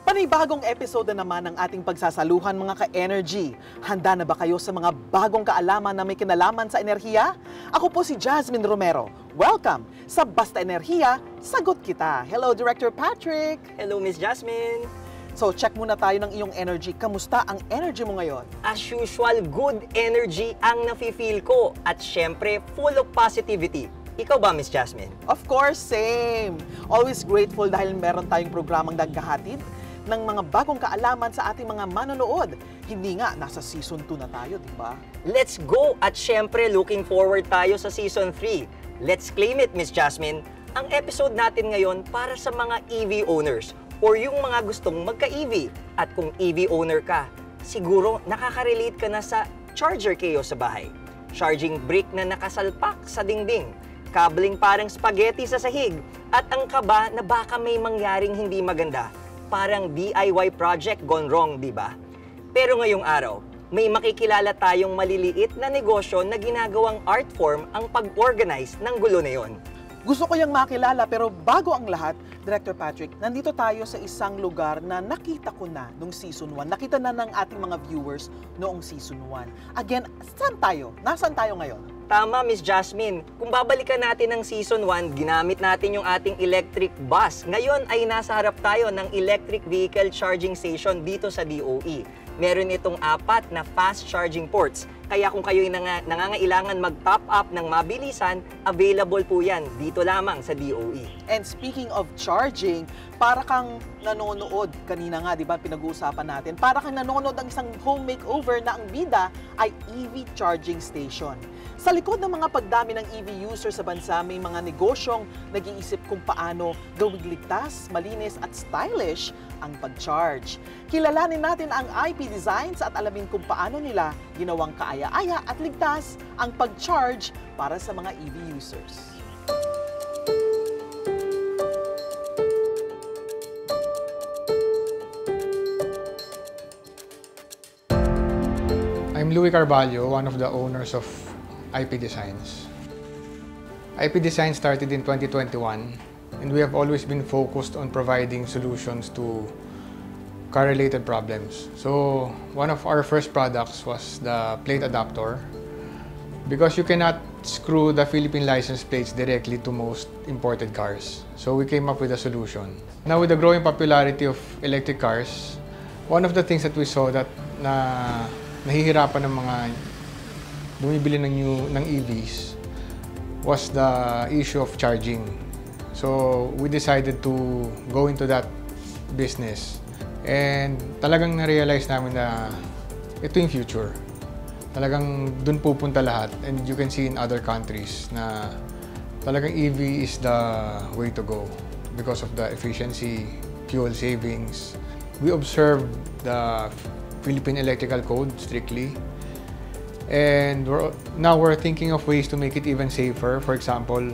Panibagong episode na naman ng ating pagsasaluhan mga ka-energy. Handa na ba kayo sa mga bagong kaalaman na may kinalaman sa enerhiya? Ako po si Jasmine Romero. Welcome sa Basta Enerhiya, Sagot Kita. Hello, Director Patrick. Hello, Miss Jasmine. So, check muna tayo ng iyong energy. Kamusta ang energy mo ngayon? As usual, good energy ang nafe-feel ko. At syempre, full of positivity. Ikaw ba, Miss Jasmine? Of course, same. Always grateful dahil meron tayong programang naghahatid ng mga bagong kaalaman sa ating mga manonood. Hindi nga, nasa season 2 na tayo, di ba? Let's go! At syempre, looking forward tayo sa season 3. Let's claim it, Miss Jasmine. Ang episode natin ngayon para sa mga EV owners or yung mga gustong magka-EV. At kung EV owner ka, siguro nakaka-relate ka na sa charger chaos sa bahay. Charging brick na nakasalpak sa dingding. Kabling parang spaghetti sa sahig. At ang kaba na baka may mangyaring hindi maganda. Parang DIY project gone wrong, di ba? Pero ngayong araw, may makikilala tayong maliliit na negosyo na ginagawang art form ang pag-organize ng gulo na yon. Gusto ko yung makilala pero bago ang lahat, Director Patrick, nandito tayo sa isang lugar na nakita ko na nung season 1. Nakita na ng ating mga viewers noong season 1. Again, saan tayo? Nasaan tayo ngayon? Tama, Miss Jasmine. Kung babalikan natin ng season 1, ginamit natin yung ating electric bus. Ngayon ay nasa harap tayo ng electric vehicle charging station dito sa DOE. Meron itong 4 na fast charging ports. Kaya kung kayo'y nangangailangan mag-top up ng mabilisan, available po yan dito lamang sa DOE. And speaking of charging, para kang nanonood, kanina nga, di ba, pinag-uusapan natin, para kang nanonood ng isang home makeover na ang bida ay EV charging station. Sa likod ng mga pagdami ng EV users sa bansa, may mga negosyong nag-iisip kung paano gawing ligtas, malinis at stylish ang pag-charge. Kilalanin natin ang IP Designs at alamin kung paano nila ginawang kaaya-aya at ligtas ang pag-charge para sa mga EV users. I'm Louie Carvalho, one of the owners of IP Designs. IP Design started in 2021 and we have always been focused on providing solutions to car-related problems. So one of our first products was the plate adapter because you cannot screw the Philippine license plates directly to most imported cars. So we came up with a solution. Now with the growing popularity of electric cars, one of the things that we saw that nahihirapan ng mga bumibili ng EVs was the issue of charging. So we decided to go into that business. And talagang na-realize namin na ito yung future. Talagang dun pupunta lahat. And you can see in other countries na talagang EV is the way to go because of the efficiency, fuel savings. We observed the Philippine Electrical Code strictly. And now we're thinking of ways to make it even safer. For example,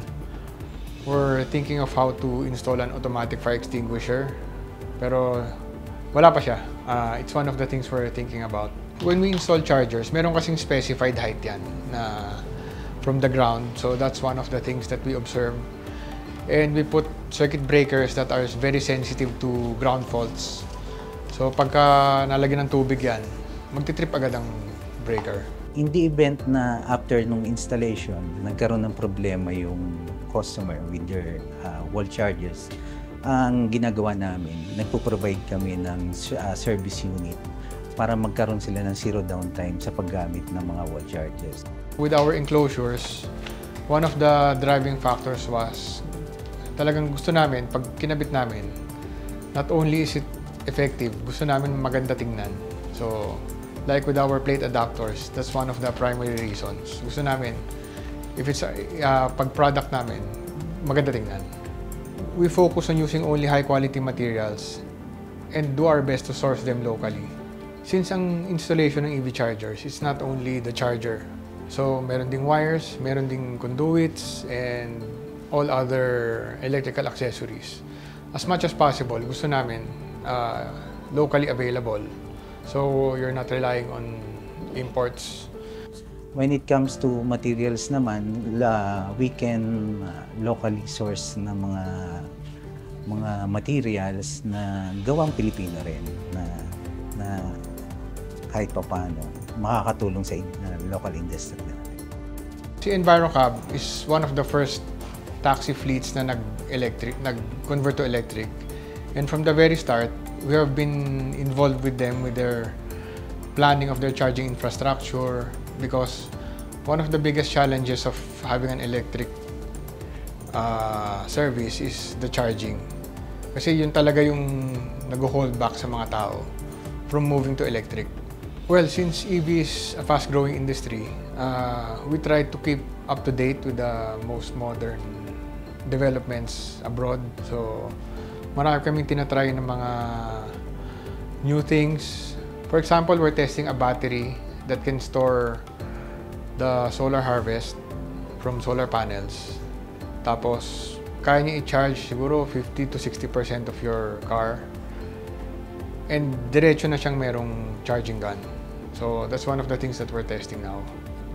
we're thinking of how to install an automatic fire extinguisher. Pero wala pa siya. It's one of the things we're thinking about. When we install chargers, meron kasing specified height yan na from the ground. So that's one of the things that we observe. And we put circuit breakers that are very sensitive to ground faults. So pagka nalagyan ng tubig yan, magtitrip agad ang breaker. In the event na after nung installation, nagkaroon ng problema yung customer with their wall chargers, ang ginagawa namin, nagpo-provide kami ng service unit para magkaroon sila ng zero downtime sa paggamit ng mga wall chargers. With our enclosures, one of the driving factors was talagang gusto namin, pag kinabit namin, not only is it effective, gusto namin maganda tingnan. So, like with our plate adapters, that's one of the primary reasons. Gusto namin, if it's pag product namin, maganda tingnan. We focus on using only high quality materials and do our best to source them locally. Since ang installation ng EV chargers, it's not only the charger. So, meron ding wires, meron ding conduits, and all other electrical accessories. As much as possible, gusto namin locally available. So, you're not relying on imports. When it comes to materials naman, we can locally source ng mga mga materials na gawang Pilipino rin na kahit papaano makakatulong sa local industry natin. Si EnviroCab is one of the first taxi fleets na nag-convert to electric. And from the very start, we have been involved with them with their planning of their charging infrastructure, because one of the biggest challenges of having an electric service is the charging. Kasi yun talaga yung nag-hold back sa mga tao from moving to electric. Well, since EV is a fast-growing industry, we try to keep up to date with the most modern developments abroad. So, marami kaming tinatry ng mga new things. For example, we're testing a battery that can store the solar harvest from solar panels. Tapos, kaya niya i-charge siguro 50 to 60% of your car. And diretso na siyang merong charging gun. So, that's one of the things that we're testing now.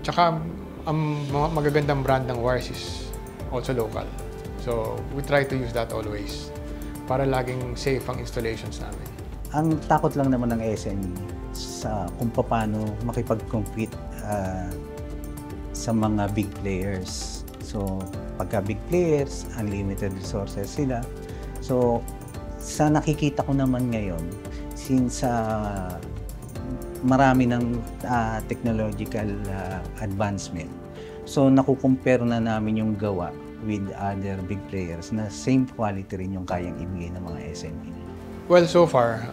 Tsaka, ang mga magagandang brand ng wires is also local. So, we try to use that always para laging safe ang installations namin. Ang takot lang naman ng SME sa kung paano makipag-compete sa mga big players. So, pagka big players, unlimited resources sila. So, sa nakikita ko naman ngayon, since marami ng technological advancement, so nakukumpare na namin yung gawa with other big players na same quality rin yung kayang ibigay ng mga SME. Well, so far,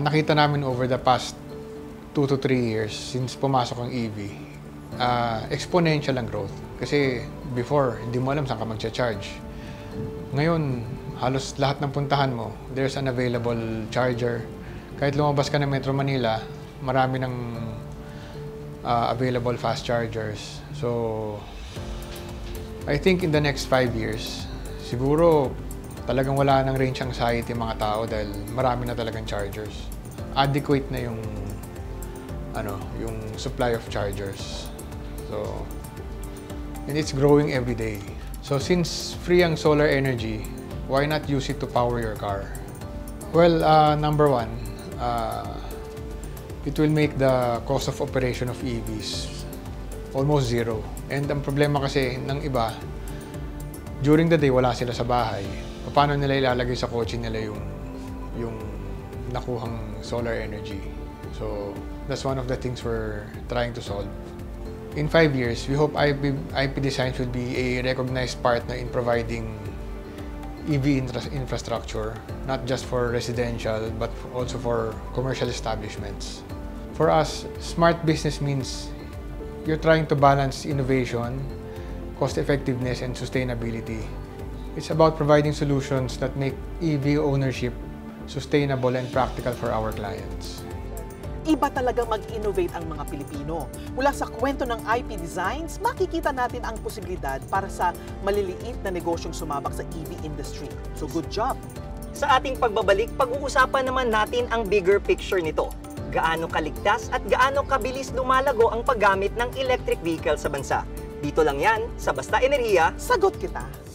nakita namin over the past 2 to 3 years since pumasok ang EV, exponential ang growth. Kasi before, hindi mo alam saan ka magcha-charge. Ngayon, halos lahat ng puntahan mo, there's an available charger. Kahit lumabas ka ng Metro Manila, marami ng available fast chargers. So, I think in the next 5 years, siguro talagang wala ng range anxiety mga tao dahil marami na talagang chargers. Adequate na yung supply of chargers. So, and it's growing every day. So, since free ang solar energy, why not use it to power your car? Well, number one, it will make the cost of operation of EVs almost zero. And ang problema kasi ng iba, during the day wala sila sa bahay. Paano nila ilalagay sa kotse nila yung nakuhang solar energy? So that's one of the things we're trying to solve. In 5 years, we hope IP Designs will be a recognized partner in providing EV infrastructure, not just for residential, but also for commercial establishments. For us, smart business means you're trying to balance innovation, cost-effectiveness, and sustainability. It's about providing solutions that make EV ownership sustainable and practical for our clients. Iba talagang mag-innovate ang mga Pilipino. Mula sa kwento ng IP Designs, makikita natin ang posibilidad para sa maliliit na negosyong sumabak sa EV industry. So good job! Sa ating pagbabalik, pag-uusapan naman natin ang bigger picture nito. Gaano kaligtas at gaano kabilis lumalago ang paggamit ng electric vehicle sa bansa. Dito lang yan sa Basta Enerhiya. Sagot kita!